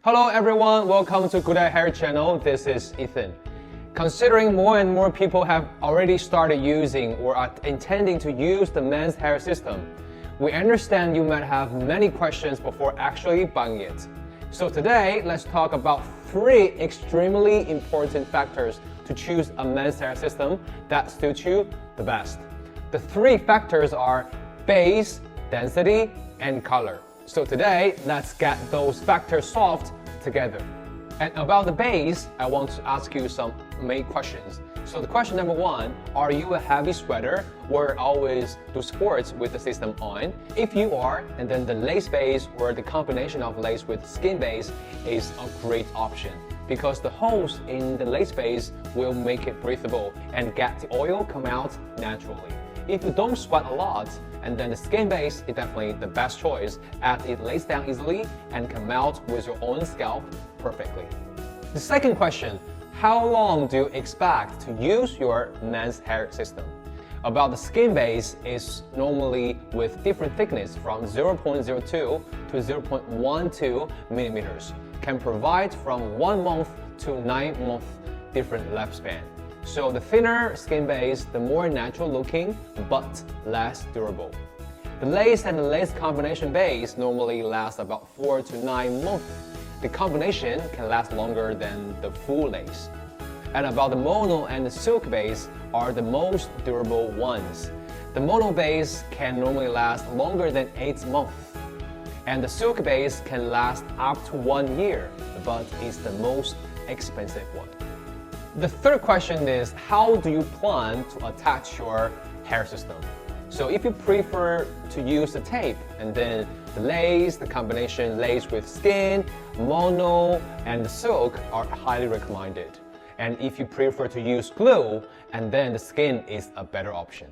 Hello everyone, welcome to Goodyard Hair channel. This is Ethan. Considering more and more people have already started using or are intending to use the men's hair system, we understand you might have many questions before actually buying it. So today, let's talk about 3 extremely important factors to choose a men's hair system that suits you the best. The 3 factors are base, density, and color. So today, let's get those factors solved together. And about the base, I want to ask you some main questions. So the question number 1, are you a heavy sweater or always do sports with the system on? If you are, and then the lace base or the combination of lace with skin base is a great option because the holes in the lace base will make it breathable and get the oil come out naturally. If you don't sweat a lot, and then the skin base is definitely the best choice as it lays down easily and can melt with your own scalp perfectly. The second question, how long do you expect to use your men's hair system? About the skin base is normally with different thickness from 0.02 to 0.12 millimeters, can provide from 1 month to 9 months different lifespan. So the thinner skin base, the more natural looking, but less durable. The lace and the lace combination base normally lasts about 4 to 9 months. The combination can last longer than the full lace. And about the mono and the silk base are the most durable ones. The mono base can normally last longer than 8 months. And the silk base can last up to 1 year, but is the most expensive one. The third question is, how do you plan to attach your hair system? So if you prefer to use the tape and then the lace, the combination lace with skin, mono, and the silk are highly recommended. And if you prefer to use glue, and then the skin is a better option.